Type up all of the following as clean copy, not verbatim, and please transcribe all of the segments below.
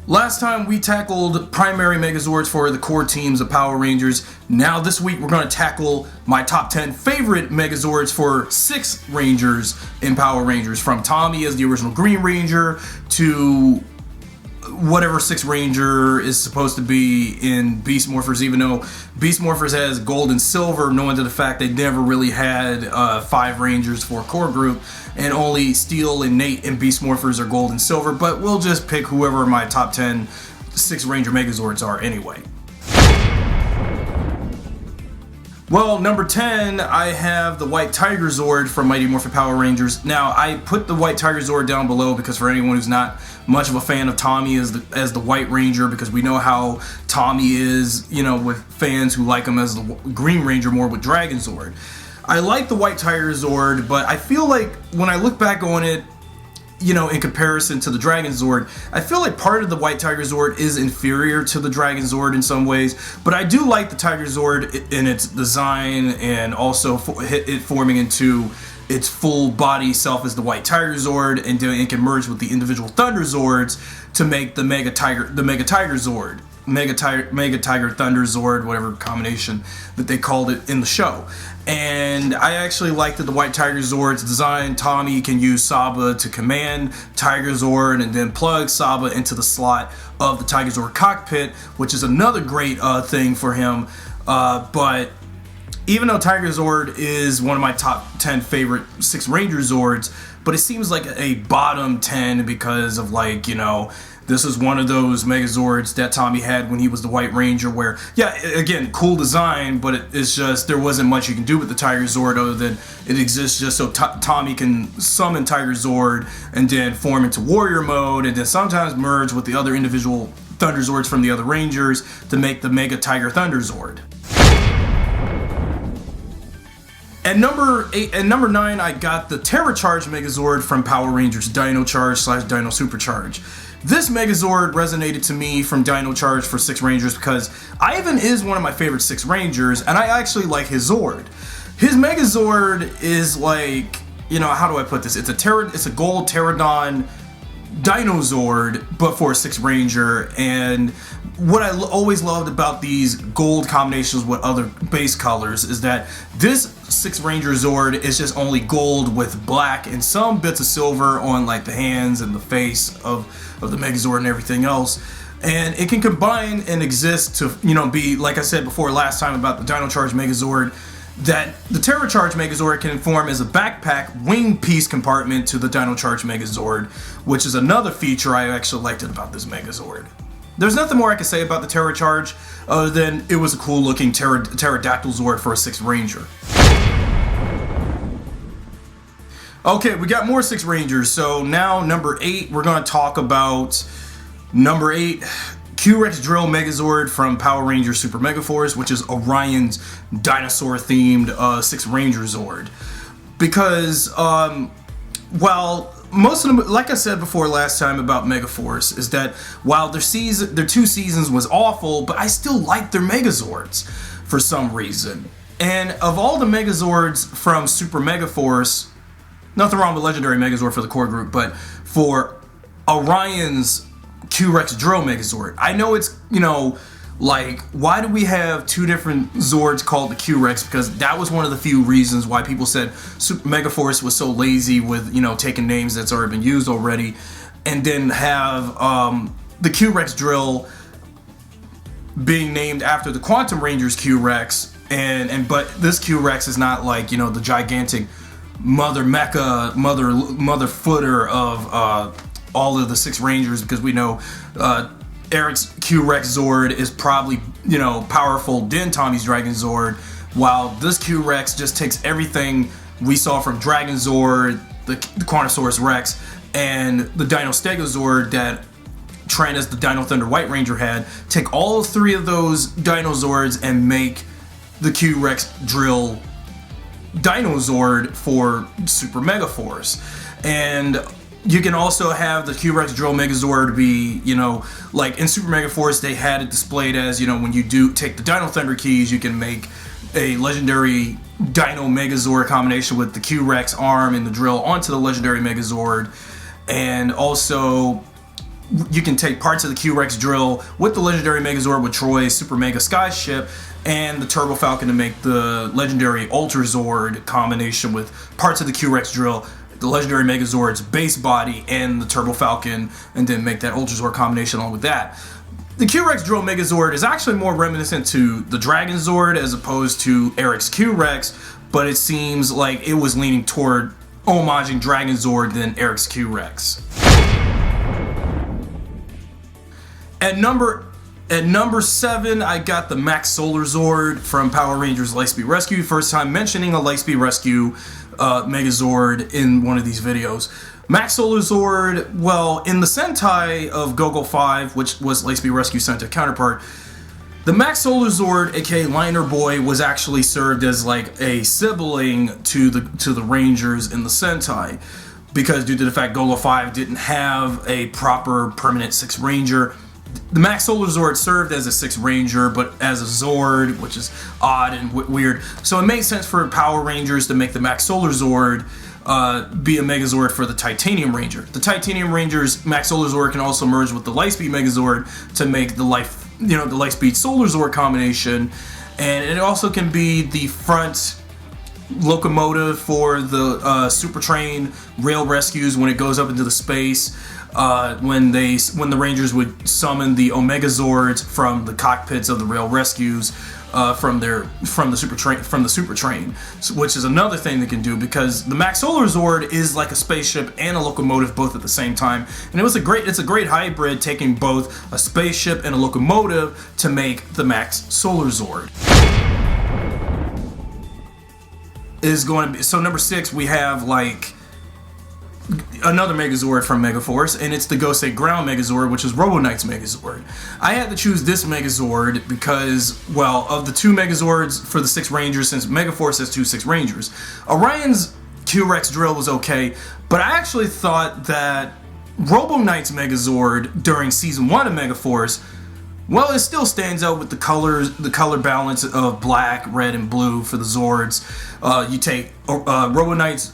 Last time we tackled Primary Megazords for the core teams of Power Rangers. Now this week we're going to tackle my top 10 favorite Megazords for 6 Rangers in Power Rangers. From Tommy as the original Green Ranger to whatever 6th Ranger is supposed to be in Beast Morphers, even though Beast Morphers has gold and silver, knowing to the fact they never really had 5 Rangers for a core group, and only Steel and Nate and Beast Morphers are gold and silver, but we'll just pick whoever my top 10 6 Ranger Megazords are anyway. Well, number 10, I have the White Tigerzord from Mighty Morphin Power Rangers. Now, I put the White Tigerzord down below because for anyone who's not much of a fan of Tommy as the White Ranger, because we know how Tommy is, you know, with fans who like him as the Green Ranger more with Dragonzord. I like the White Tigerzord, but I feel like when I look back on it, you know, in comparison to the Dragonzord, I feel like part of the White Tigerzord is inferior to the Dragonzord in some ways, but I do like the Tigerzord in its design and also it forming into its full body self as the White Tigerzord, and it can merge with the individual Thunderzords to make the Mega Tiger Zord. Mega Tiger Thunderzord, whatever combination that they called it in the show. And I actually like that the White Tigerzord's design. Tommy can use Saba to command Tigerzord and then plug Saba into the slot of the Tigerzord cockpit, which is another great thing for him. But even though Tigerzord is one of my top 10 favorite 6 Ranger Zords, but it seems like a bottom 10 because of, like, you know, this is one of those Megazords that Tommy had when he was the White Ranger where, yeah, again, cool design, but it's just there wasn't much you can do with the Tigerzord other than it exists just so Tommy can summon Tigerzord and then form into warrior mode and then sometimes merge with the other individual Thunderzords from the other Rangers to make the Mega Tiger Thunderzord. At number 9, I got the Terracharge Megazord from Power Rangers Dino Charge / Dino Supercharge. This Megazord resonated to me from Dino Charge for 6 Rangers because Ivan is one of my favorite 6 Rangers, and I actually like his Zord. His Megazord is like, you know, how do I put this? It's a gold Pterodon Dinozord, but for a 6 Ranger. And what I always loved about these gold combinations with other base colors is that this 6 Ranger Zord is just only gold with black and some bits of silver on like the hands and the face of the Megazord and everything else. And it can combine and exist to, you know, be, like I said before last time about the Dino Charge Megazord, that the Terracharge Megazord can form as a backpack wing piece compartment to the Dino Charge Megazord, which is another feature I actually liked about this Megazord. There's nothing more I can say about the Terracharge other than it was a cool looking pterodactyl Zord for a 6th Ranger. Okay, we got more 6 Rangers, so now number 8, we're going to talk about number 8, Q-Rex Drill Megazord from Power Rangers Super Megaforce, which is Orion's dinosaur-themed 6 Ranger Zord. Because, while most of them, like I said before last time about Megaforce, is that while their 2 seasons was awful, but I still like their Megazords for some reason. And of all the Megazords from Super Megaforce, nothing wrong with Legendary Megazord for the core group, but for Orion's Q-Rex Drill Megazord, I know it's, you know, like, why do we have 2 different Zords called the Q-Rex? Because that was one of the few reasons why people said Super Megaforce was so lazy with, you know, taking names that's already been used already, and then have the Q-Rex Drill being named after the Quantum Rangers Q-Rex, but this Q-Rex is not like, you know, the gigantic mother footer of all of the 6 Rangers, because we know Eric's Q-Rex Zord is probably, you know, powerful than Tommy's Dragonzord, while this Q-Rex just takes everything we saw from Dragonzord, the Quantasaurus Rex, and the Dino Stegozord that Trent as the Dino Thunder White Ranger had, take all 3 of those Dinozords and make the Q-Rex Drill Dinozord for Super Megaforce. And you can also have the Q-Rex Drill Megazord be, you know, like in Super Megaforce they had it displayed as, you know, when you do take the Dino Thunder keys, you can make a legendary Dino Megazord combination with the Q-Rex arm and the drill onto the legendary Megazord. And also you can take parts of the Q-Rex drill with the legendary Megazord with Troy's Super Mega Sky Ship and the Turbo Falcon to make the legendary Ultrazord combination with parts of the Q-Rex drill, the legendary Megazord's base body, and the Turbo Falcon, and then make that Ultrazord combination along with that. The Q-Rex drill Megazord is actually more reminiscent to the Dragonzord as opposed to Eric's Q-Rex, but it seems like it was leaning toward homaging Dragonzord than Eric's Q-Rex. At number 7, I got the Max Solarzord from Power Rangers Lightspeed Rescue. First time mentioning a Lightspeed Rescue Megazord in one of these videos. Max Solarzord, well, in the Sentai of Go-Go 5, which was Lightspeed Rescue Sentai counterpart, the Max Solarzord, aka Liner Boy, was actually served as like a sibling to the Rangers in the Sentai, because due to the fact Go-Go 5 didn't have a proper permanent 6th Ranger. The Max Solarzord served as a 6th Ranger, but as a Zord, which is odd and weird. So it made sense for Power Rangers to make the Max Solarzord be a Megazord for the Titanium Ranger. The Titanium Ranger's Max Solarzord can also merge with the Lightspeed Megazord to make the Lightspeed Solarzord combination, and it also can be the front locomotive for the Super Train rail rescues when it goes up into the space. When the Rangers would summon the Megazords from the cockpits of the rail rescues from the Super Train, which is another thing they can do, because the Max Solarzord is like a spaceship and a locomotive both at the same time, and it's a great hybrid, taking both a spaceship and a locomotive to make the Max Solarzord. So number 6, we have like another Megazord from Megaforce, and it's the Gosei Ground Megazord, which is Robo Knight's Megazord. I had to choose this Megazord because, well, of the 2 Megazords for the 6 Rangers, since Megaforce has 2 6 Rangers, Orion's Q-Rex drill was okay, but I actually thought that Robo Knight's Megazord during Season 1 of Megaforce, well, it still stands out with the color balance of black, red, and blue for the Zords. You take Robo Knight's,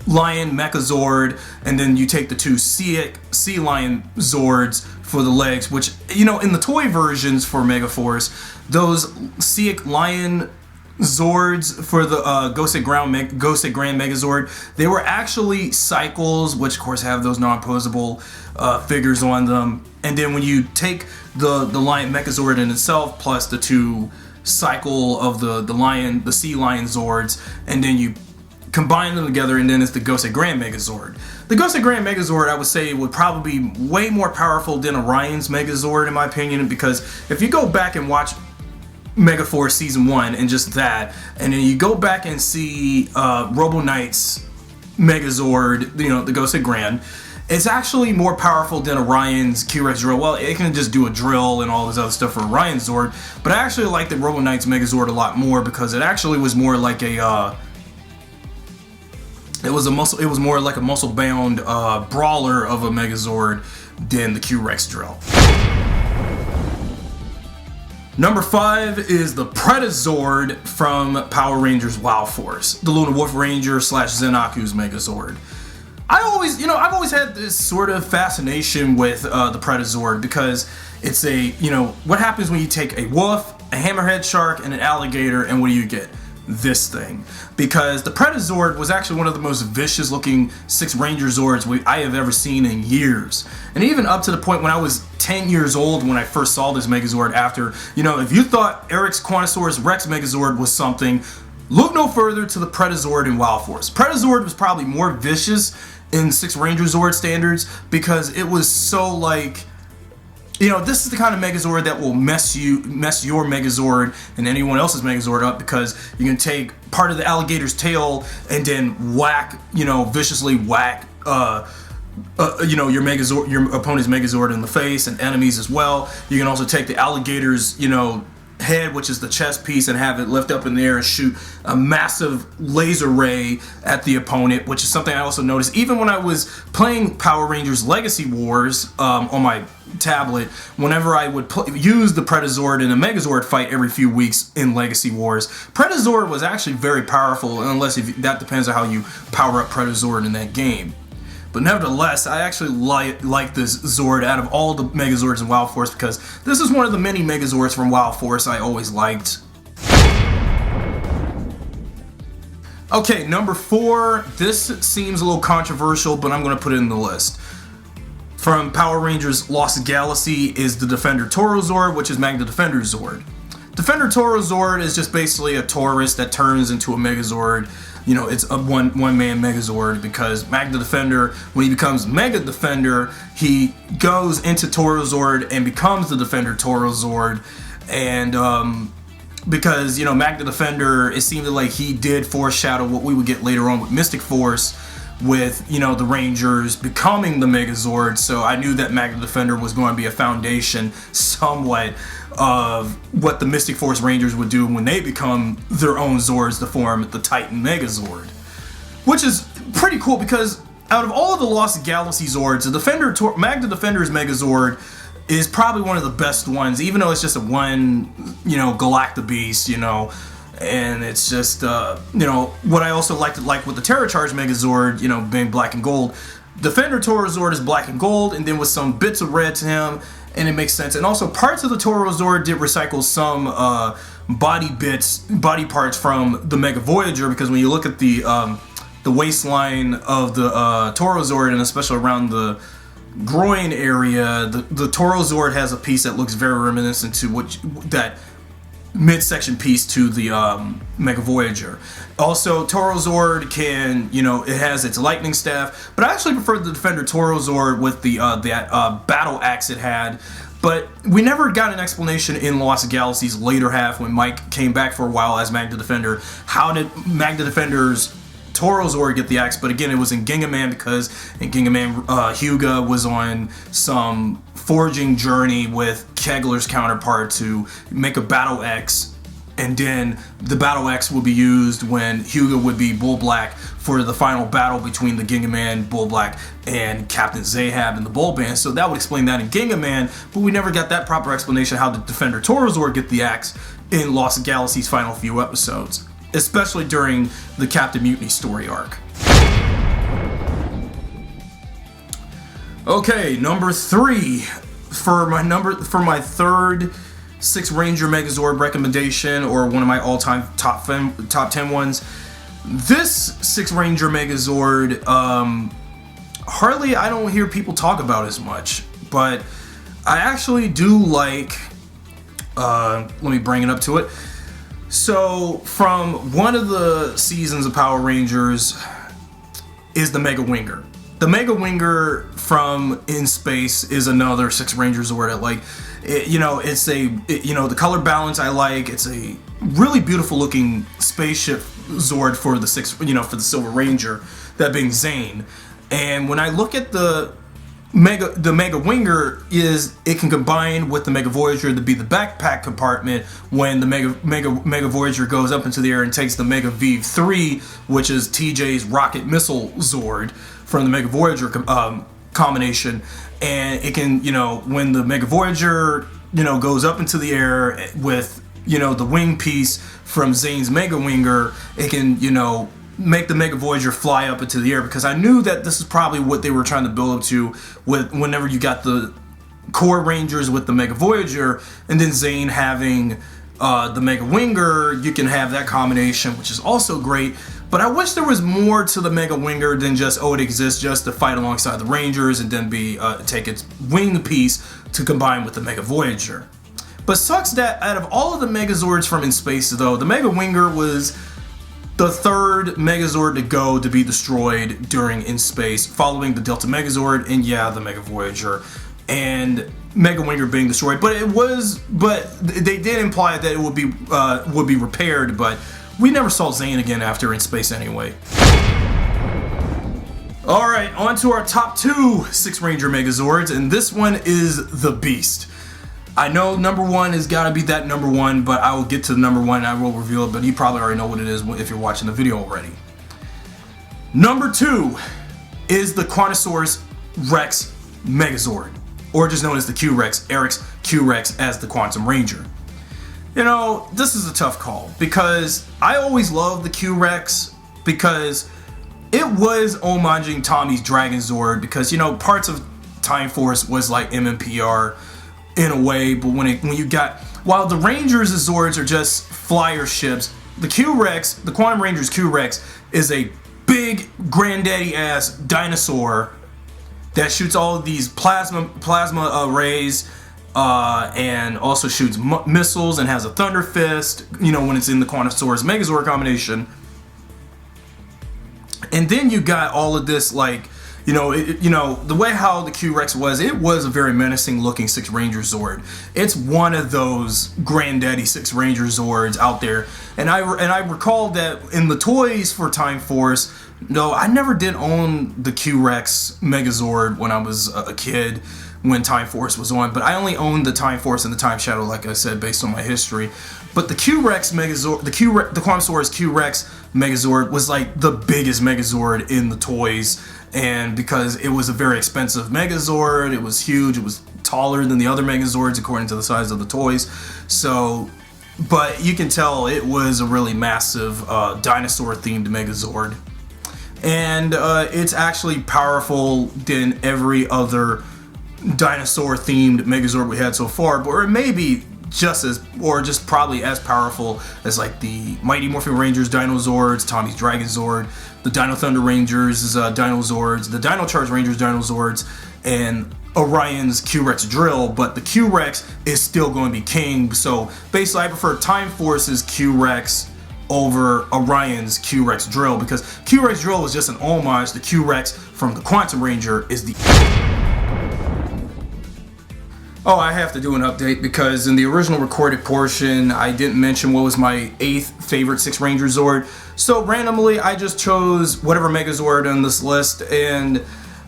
Lion Megazord, and then you take the 2 Sea Lion Zords for the legs, which, in the toy versions for Megaforce, those Sea Lion Zords for the Gosei Grand Megazord, they were actually cycles, which of course have those non-posable figures on them. And then when you take the Lion Megazord in itself, plus the 2 cycle of the Sea Lion Zords, and then you combine them together, and then it's the Gosei Grand Megazord. The Gosei Grand Megazord, I would say, would probably be way more powerful than Orion's Megazord, in my opinion, because if you go back and watch Megaforce Season 1 and just that, and then you go back and see Robo Knight's Megazord, the Gosei Grand, it's actually more powerful than Orion's Q-Rex drill. Well, it can just do a drill and all this other stuff for Orion's Zord, but I actually like the Robo Knight's Megazord a lot more, because it actually was more like a it was more like a muscle-bound brawler of a Megazord than the Q-Rex drill. Number 5 is the Predazord from Power Rangers WOW Force, the Luna Wolf Ranger / Zenaku's Megazord. I've always had this sort of fascination with the Predazord, because it's what happens when you take a wolf, a hammerhead shark, and an alligator, and what do you get? This thing. Because the Predazord was actually one of the most vicious looking 6 Ranger Zords I have ever seen in years. And even up to the point when I was 10 years old when I first saw this Megazord, after, if you thought Eric's Quantasaurus Rex Megazord was something, look no further to the Predazord in WOW Force. Predazord was probably more vicious in 6 Ranger Zord standards, because it was so like, this is the kind of Megazord that will mess your Megazord and anyone else's Megazord up, because you can take part of the alligator's tail and then viciously whack your opponent's Megazord in the face, and enemies as well. You can also take the alligator's head, which is the chest piece, and have it lift up in the air and shoot a massive laser ray at the opponent, which is something I also noticed even when I was playing Power Rangers Legacy Wars on my tablet. Whenever I would use the Predazord in a Megazord fight every few weeks in Legacy Wars, Predazord was actually very powerful, unless that depends on how you power up Predazord in that game. But nevertheless, I actually like this Zord out of all the Megazords in Wild Force because this is one of the many Megazords from Wild Force I always liked. Okay, number 4. This seems a little controversial, but I'm going to put it in the list. From Power Rangers Lost Galaxy is the Defender Torozord, which is Magna Defender Zord. Defender Torozord is just basically a Taurus that turns into a Megazord. You know, it's a one-man Megazord because Magna Defender, when he becomes Mega Defender, he goes into Torozord and becomes the Defender Torozord. And because, you know, Magna Defender, it seemed like he did foreshadow what we would get later on with Mystic Force, with, you know, the Rangers becoming the Megazord. So I knew that Magna Defender was going to be a foundation somewhat of what the Mystic Force Rangers would do when they become their own Zords to form the Titan Megazord. Which is pretty cool because out of all of the Lost Galaxy Zords, the Magna Defender's Megazord is probably one of the best ones, even though it's just a one, you know, Galacta-Beast, you know, and it's just, you know, what I also like with the Terracharge Megazord, you know, being black and gold, Defender Torozord is black and gold, and then with some bits of red to him, and it makes sense. And also, parts of the Torozord did recycle some body parts from the Mega Voyager, because when you look at the waistline of the Torozord, and especially around the groin area, the Torozord has a piece that looks very reminiscent to that midsection piece to the Mega Voyager. Also, Torozord can, you know, it has its lightning staff, but I actually prefer the Defender Torozord with the battle axe it had. But we never got an explanation in Lost Galaxy's later half when Mike came back for a while as Magna Defender. How did Magna Defender's Torozord get the axe? But again, it was in Gingaman, because in Gingaman, Hyuga was on some forging journey with Kegler's counterpart to make a battle axe, and then the battle axe would be used when Hyuga would be Bull Black for the final battle between the Gingaman, Bull Black, and Captain Zahab and the Bull Band. So that would explain that in Gingaman, but we never got that proper explanation how the Defender Torozord get the axe in Lost Galaxy's final few episodes, especially during the Captain Mutiny story arc. Okay, number 3 for my third 6 Ranger Megazord recommendation, or one of my all-time top 10 ones. This 6 Ranger Megazord, hardly I don't hear people talk about as much, but I actually do like. Let me bring it up to it. So, from one of the seasons of Power Rangers is the Mega Winger. The Mega Winger from In Space is another 6 Ranger Zord I like. You know, you know, the color balance I like. It's a really beautiful looking spaceship Zord for the for the Silver Ranger, that being Zane. And when I look at the Mega Winger, it can combine with the Mega Voyager to be the backpack compartment when the Mega Voyager goes up into the air and takes the Mega V3, which is TJ's rocket missile Zord from the Mega Voyager combination. And it can, you know, when the Mega Voyager, you know, goes up into the air with, you know, the wing piece from Zane's Mega Winger, it can, you know, make the Mega Voyager fly up into the air, because I knew that this is probably what they were trying to build up to with whenever you got the core Rangers with the Mega Voyager and then Zane having the Mega Winger. You can have that combination, which is also great. But I wish there was more to the Mega Winger than just, oh, it exists just to fight alongside the Rangers and then take its wing piece to combine with the Mega Voyager. But sucks that out of all of the Megazords from In Space, though, the Mega Winger was the third Megazord to go to be destroyed during In Space, following the Delta Megazord and, yeah, the Mega Voyager and Mega Winger being destroyed. But they did imply that it would be repaired, but we never saw Zane again after In Space anyway. Alright, on to our top 2 6 Ranger Megazords, and this one is the Beast. I know number 1 has got to be that number 1, but I will get to the number 1 and I will reveal it, but you probably already know what it is if you're watching the video already. Number 2 is the Quantasaurus Rex Megazord, or just known as the Q-Rex, Eric's Q-Rex as the Quantum Ranger. You know, this is a tough call, because I always loved the Q-Rex, because it it was homaging Tommy's Dragonzord because, you know, parts of Time Force was like MMPR in a way, but when you got, while the Rangers' Zords are just flyer ships, the Q-Rex, the Quantum Rangers Q-Rex, is a big granddaddy-ass dinosaur that shoots all of these plasma rays, and also shoots missiles and has a Thunder Fist, you know, when it's in the Quantasaurus Megazord combination. And then you got all of this, like, you know, the way how the Q-Rex was, it was a very menacing looking Six Ranger Zord. It's one of those granddaddy Six Ranger Zords out there. And I recall that in the toys for Time Force, no, I never did own the Q-Rex Megazord when I was a kid, when Time Force was on, but I only owned the Time Force and the Time Shadow, like I said, based on my history. But the Q-Rex Megazord, the Quantasaurus Q-Rex Megazord was like the biggest Megazord in the toys, and because it was a very expensive Megazord, it was huge, it was taller than the other Megazords according to the size of the toys. So, but you can tell it was a really massive dinosaur-themed Megazord. And it's actually powerful than every other dinosaur-themed Megazord we had so far, but it may be just as, or just probably as powerful as like the Mighty Morphin Rangers Dinozords, Tommy's Dragonzord, the Dino Thunder Rangers Dinozords, the Dino Charge Rangers Dinozords, and Orion's Q-Rex Drill. But the Q-Rex is still going to be king, so basically I prefer Time Force's Q-Rex over Orion's Q-Rex Drill, because Q-Rex Drill is just an homage. The Q-Rex from the Quantum Ranger is the... Oh, I have to do an update because in the original recorded portion, I didn't mention what was my 8th favorite Six Ranger Zord. So randomly, I just chose whatever Megazord on this list, and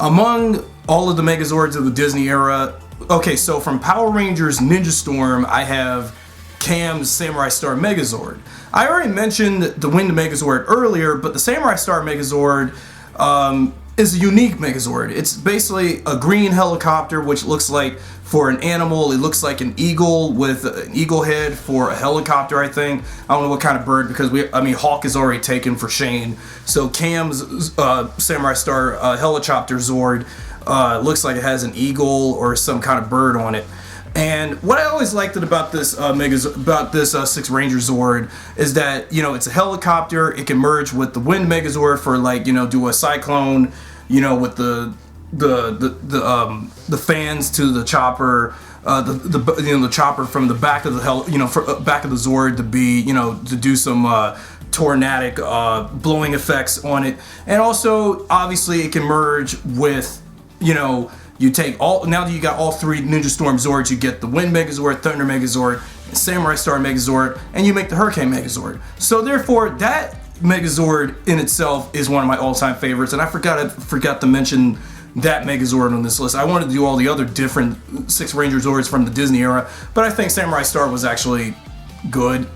among all of the Megazords of the Disney era, okay, so from Power Rangers Ninja Storm, I have Cam's Samurai Star Megazord. I already mentioned the Wind Megazord earlier, but the Samurai Star Megazord is a unique Megazord. It's basically a green helicopter, which looks like, for an animal, it looks like an eagle with an eagle head. For a helicopter, I think. I don't know what kind of bird, because Hawk is already taken for Shane. So Cam's Samurai Star helicopter Zord looks like it has an eagle or some kind of bird on it. And what I always liked about this Six Ranger Zord is that, you know, it's a helicopter. It can merge with the Wind Megazord for, like, you know, do a cyclone, you know, with the fans to the chopper, the chopper from the back of the back of the Zord to be, you know, to do some tornadic blowing effects on it. And also, obviously, it can merge with, you know, you take all, now that you got all 3 Ninja Storm Zords, you get the Wind Megazord, Thunder Megazord, Samurai Star Megazord, and you make the Hurricane Megazord. So therefore, that Megazord in itself is one of my all-time favorites, and I forgot to mention that Megazord on this list. I wanted to do all the other different Six Ranger Zords from the Disney era, but I think Samurai Star was actually good.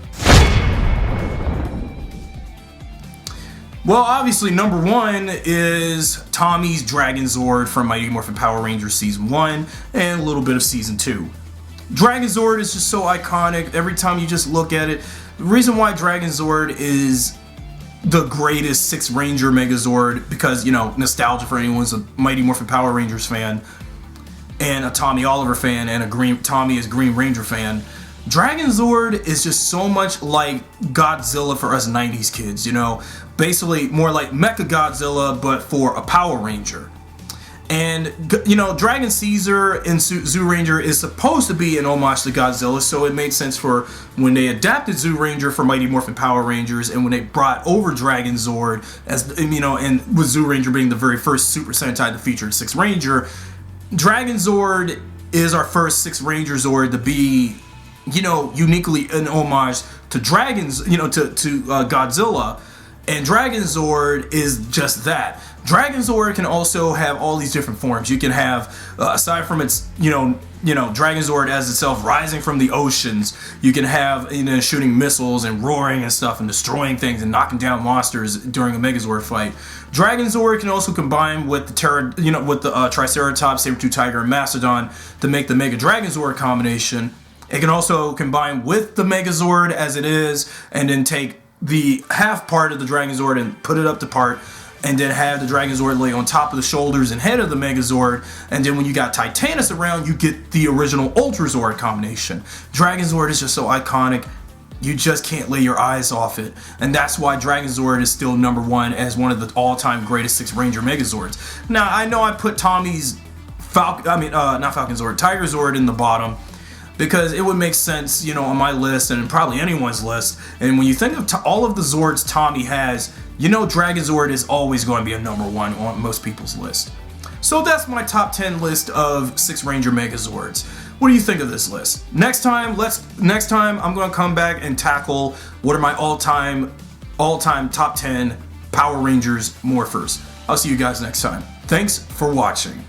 Well, obviously, number 1 is Tommy's Dragonzord from Mighty Morphin Power Rangers Season 1 and a little bit of Season 2. Dragonzord is just so iconic. Every time you just look at it, the reason why Dragonzord is the greatest Six Ranger Megazord, because, you know, nostalgia for anyone who's a Mighty Morphin Power Rangers fan and a Tommy Oliver fan and a Tommy is Green Ranger fan. Dragonzord is just so much like Godzilla for us 90s kids, you know, basically more like Mecha Godzilla, but for a Power Ranger. And, you know, Dragon Caesar and Zoo Ranger is supposed to be an homage to Godzilla, so it made sense for when they adapted Zoo Ranger for Mighty Morphin Power Rangers, and when they brought over Dragonzord, as, you know, and with Zoo Ranger being the very first Super Sentai to feature Six Ranger, Dragonzord is our first Six Ranger Zord to be, you know, uniquely an homage to dragons, you know, to Godzilla. And Dragonzord is just that. Dragonzord can also have all these different forms. You can have, aside from its, you know, Dragonzord as itself rising from the oceans, you can have, you know, shooting missiles and roaring and stuff and destroying things and knocking down monsters during a Megazord fight. Dragonzord can also combine with the Triceratops, Saber-tooth Tiger, and Mastodon to make the Mega Dragonzord combination. It can also combine with the Megazord as it is, and then take the half part of the Dragonzord and put it up to part and then have the Dragonzord lay on top of the shoulders and head of the Megazord, and then when you got Titanus around, you get the original Ultrazord combination. Dragonzord is just so iconic, you just can't lay your eyes off it, and that's why Dragonzord is still #1 as one of the all-time greatest 6 Ranger Megazords. Now, I know I put Tommy's Tigerzord in the bottom, because it would make sense, you know, on my list and probably anyone's list. And when you think of all of the Zords Tommy has, you know Dragonzord is always going to be a #1 on most people's list. So that's my top 10 list of 6 Ranger Megazords. What do you think of this list? Next time I'm going to come back and tackle what are my all-time top 10 Power Rangers morphers. I'll see you guys next time. Thanks for watching.